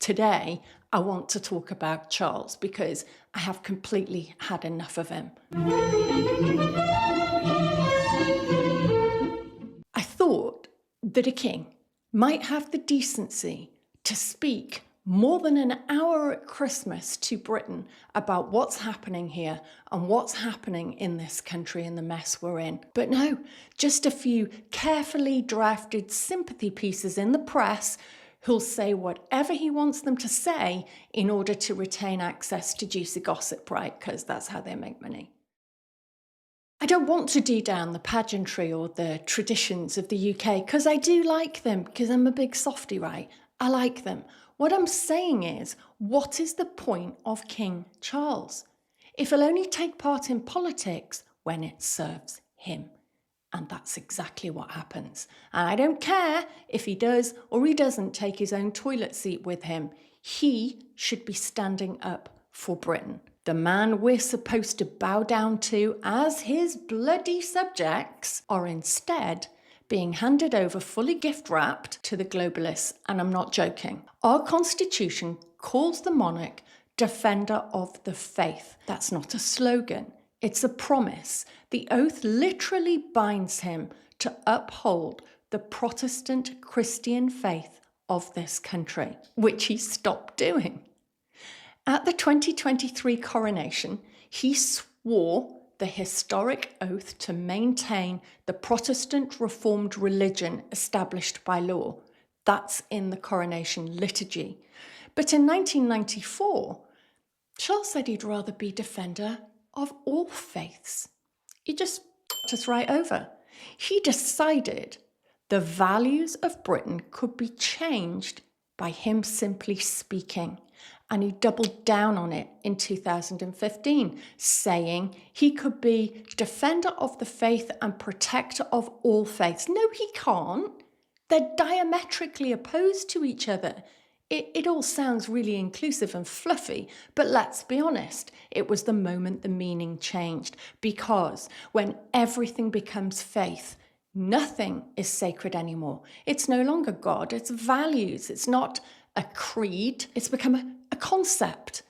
today I want to talk about Charles because I have completely had enough of him. I thought that a king might have the decency to speak more than an hour at Christmas to Britain about what's happening here and what's happening in this country and the mess we're in. But no, just a few carefully drafted sympathy pieces in the press who'll say whatever he wants them to say in order to retain access to juicy gossip, right? Because that's how they make money. I don't want to do down the pageantry or the traditions of the UK because I do like them, because I'm a big softie, right? I like them. What I'm saying is, what is the point of King Charles? If he'll only take part in politics when it serves him. And that's exactly what happens. And I don't care if he does or he doesn't take his own toilet seat with him. He should be standing up for Britain. The man we're supposed to bow down to as his bloody subjects are instead being handed over fully gift-wrapped to the globalists, and I'm not joking. Our constitution calls the monarch defender of the faith. That's not a slogan, it's a promise. The oath literally binds him to uphold the Protestant Christian faith of this country, which he stopped doing. At the 2023 coronation, he swore the historic oath to maintain the Protestant Reformed religion established by law. That's in the coronation liturgy. But in 1994, Charles said he'd rather be defender of all faiths. He just f***ed us right over. He decided the values of Britain could be changed by him simply speaking. And he doubled down on it in 2015, saying he could be defender of the faith and protector of all faiths. No, he can't. They're diametrically opposed to each other. It all sounds really inclusive and fluffy, but let's be honest, it was the moment the meaning changed. Because when everything becomes faith, nothing is sacred anymore. It's no longer God, it's values. It's not a creed, it's become a concept.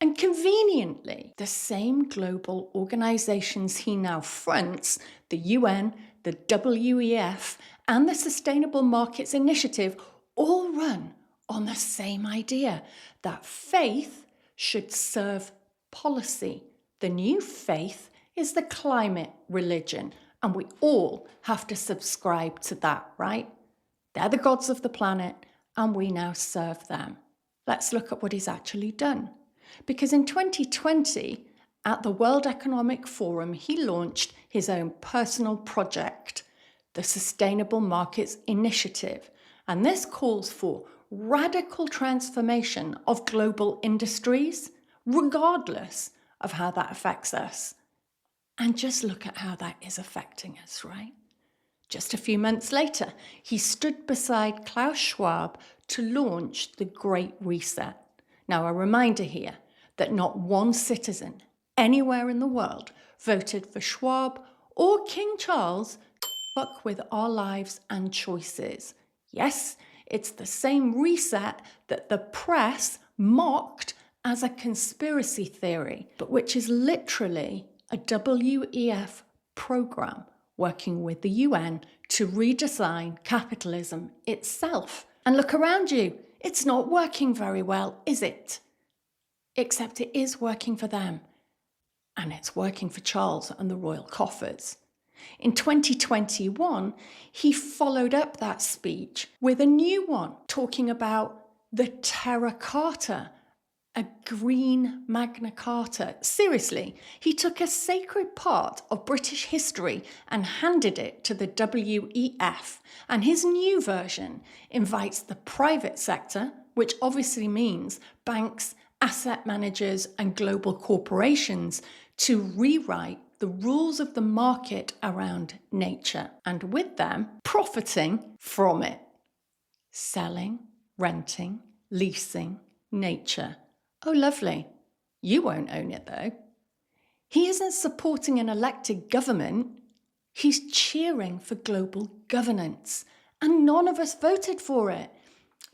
And conveniently, the same global organizations he now fronts, the UN, the WEF, and the Sustainable Markets Initiative, all run on the same idea that faith should serve policy. The new faith is the climate religion, and we all have to subscribe to that, right? They're the gods of the planet, and we now serve them. Let's look at what he's actually done. Because in 2020, at the World Economic Forum, he launched his own personal project, the Sustainable Markets Initiative. And this calls for radical transformation of global industries, regardless of how that affects us. And just look at how that is affecting us, right? Just a few months later, he stood beside Klaus Schwab to launch the Great Reset. Now, a reminder here that not one citizen anywhere in the world voted for Schwab or King Charles to fuck with our lives and choices. Yes, it's the same reset that the press mocked as a conspiracy theory, but which is literally a WEF program working with the UN to redesign capitalism itself. And look around you, it's not working very well, is it? Except it is working for them. And it's working for Charles and the royal coffers. In 2021, he followed up that speech with a new one, talking about the Terra Carta, a green Magna Carta. Seriously, he took a sacred part of British history and handed it to the WEF. And his new version invites the private sector, which obviously means banks, asset managers, and global corporations, to rewrite the rules of the market around nature, and with them, profiting from it. Selling, renting, leasing, nature. Oh, lovely. You won't own it, though. He isn't supporting an elected government. He's cheering for global governance. And none of us voted for it.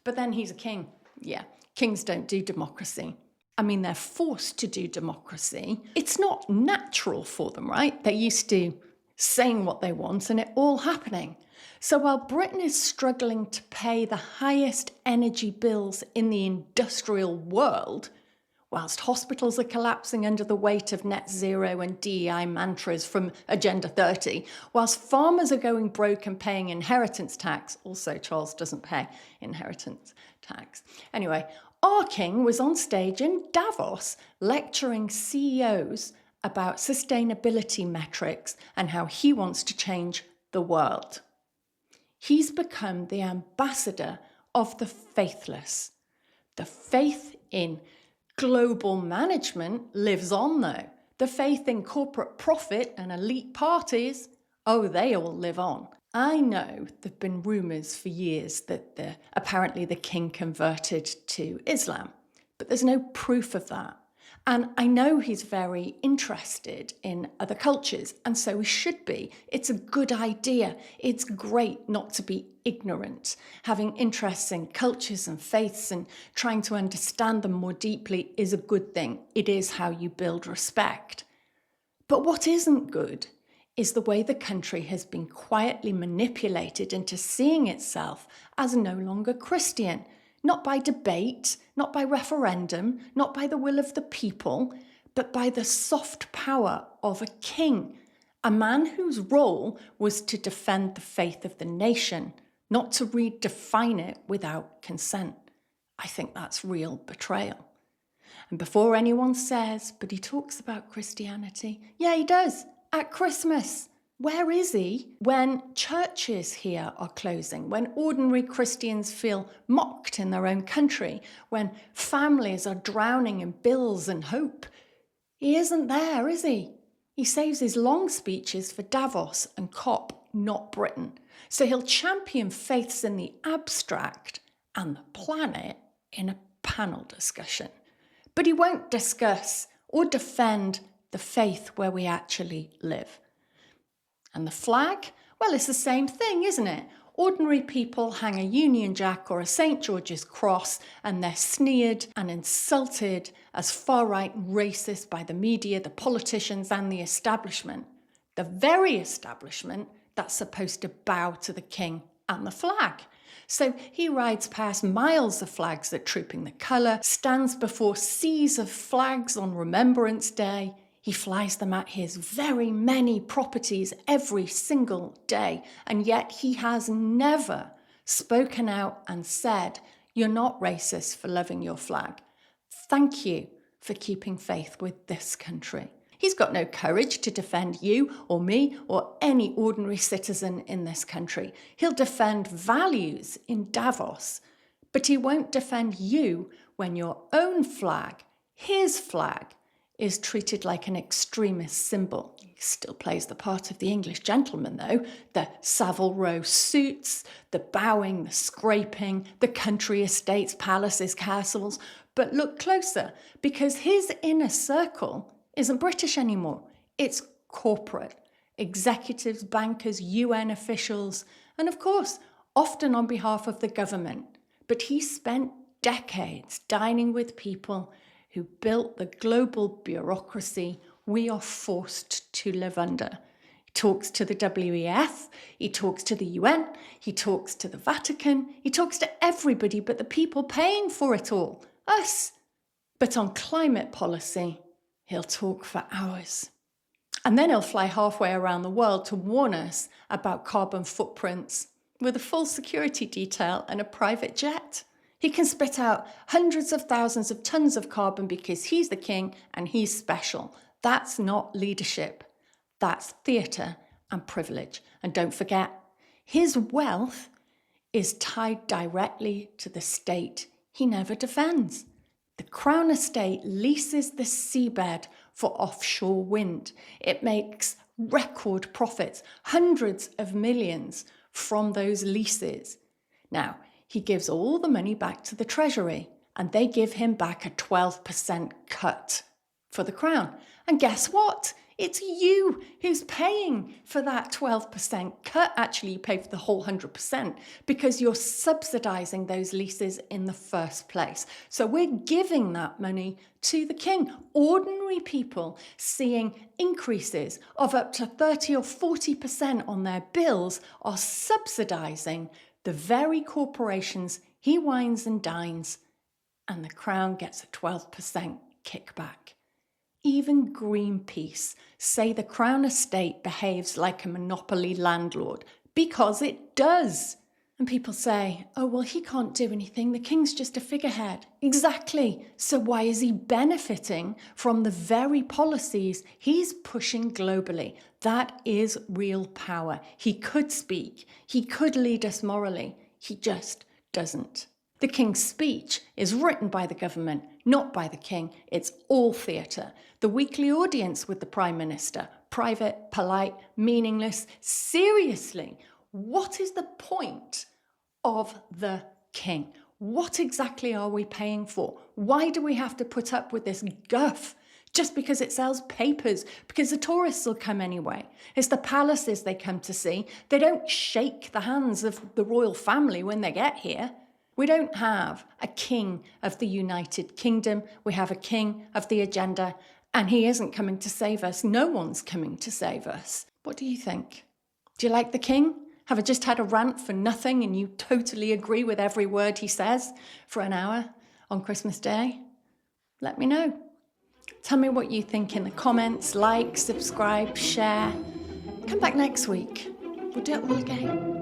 But then he's a king. Yeah, kings don't do democracy. I mean, they're forced to do democracy. It's not natural for them, right? They're used to saying what they want and it all happening. So while Britain is struggling to pay the highest energy bills in the industrial world, whilst hospitals are collapsing under the weight of net zero and DEI mantras from Agenda 30, whilst farmers are going broke and paying inheritance tax, also Charles doesn't pay inheritance tax. Anyway, our king was on stage in Davos lecturing CEOs about sustainability metrics and how he wants to change the world. He's become the ambassador of the faithless. The faith in global management lives on, though. The faith in corporate profit and elite parties, oh, they all live on. I know there've been rumours for years that apparently the king converted to Islam, but there's no proof of that. And I know he's very interested in other cultures, and so he should be. It's a good idea. It's great not to be ignorant. Having interests in cultures and faiths and trying to understand them more deeply is a good thing. It is how you build respect. But what isn't good is the way the country has been quietly manipulated into seeing itself as no longer Christian. Not by debate, not by referendum, not by the will of the people, but by the soft power of a king, a man whose role was to defend the faith of the nation, not to redefine it without consent. I think that's real betrayal. And before anyone says, but he talks about Christianity, yeah, he does, at Christmas. Where is he when churches here are closing, when ordinary Christians feel mocked in their own country, when families are drowning in bills and hope? He isn't there, is he? He saves his long speeches for Davos and COP, not Britain. So he'll champion faiths in the abstract and the planet in a panel discussion. But he won't discuss or defend the faith where we actually live. And the flag? Well, it's the same thing, isn't it? Ordinary people hang a Union Jack or a St. George's cross and they're sneered and insulted as far-right and racist by the media, the politicians and the establishment. The very establishment that's supposed to bow to the king and the flag. So he rides past miles of flags that trooping the colour, stands before seas of flags on Remembrance Day. He flies them at his very many properties every single day, and yet he has never spoken out and said, you're not racist for loving your flag. Thank you for keeping faith with this country. He's got no courage to defend you or me or any ordinary citizen in this country. He'll defend values in Davos, but he won't defend you when your own flag, his flag, is treated like an extremist symbol. He still plays the part of the English gentleman, though. The Savile Row suits, the bowing, the scraping, the country estates, palaces, castles. But look closer, because his inner circle isn't British anymore. It's corporate. Executives, bankers, UN officials, and of course, often on behalf of the government. But he spent decades dining with people who built the global bureaucracy we are forced to live under. He talks to the WEF, he talks to the UN, he talks to the Vatican, he talks to everybody but the people paying for it all, us. But on climate policy, he'll talk for hours. And then he'll fly halfway around the world to warn us about carbon footprints with a full security detail and a private jet. He can spit out hundreds of thousands of tons of carbon because he's the king and he's special. That's not leadership. That's theatre and privilege. And don't forget, his wealth is tied directly to the state he never defends. The Crown Estate leases the seabed for offshore wind. It makes record profits, hundreds of millions from those leases. Now, he gives all the money back to the Treasury, and they give him back a 12% cut for the Crown. And guess what? It's you who's paying for that 12% cut. Actually, you pay for the whole 100% because you're subsidising those leases in the first place. So we're giving that money to the king. Ordinary people seeing increases of up to 30 or 40% on their bills are subsidising the very corporations he wines and dines, and the Crown gets a 12% kickback. Even Greenpeace say the Crown estate behaves like a monopoly landlord, because it does. And people say, oh, well, he can't do anything. The king's just a figurehead. Exactly. So why is he benefiting from the very policies he's pushing globally? That is real power. He could speak. He could lead us morally. He just doesn't. The King's speech is written by the government, not by the King. It's all theatre. The weekly audience with the Prime Minister, private, polite, meaningless. Seriously, what is the point of the King? What exactly are we paying for? Why do we have to put up with this guff? Just because it sells papers, because the tourists will come anyway. It's the palaces they come to see. They don't shake the hands of the royal family when they get here. We don't have a king of the United Kingdom. We have a king of the agenda, and he isn't coming to save us. No one's coming to save us. What do you think? Do you like the king? Have I just had a rant for nothing and you totally agree with every word he says for an hour on Christmas Day? Let me know. Tell me what you think in the comments. Like, subscribe, share. Come back next week. We'll do it all again.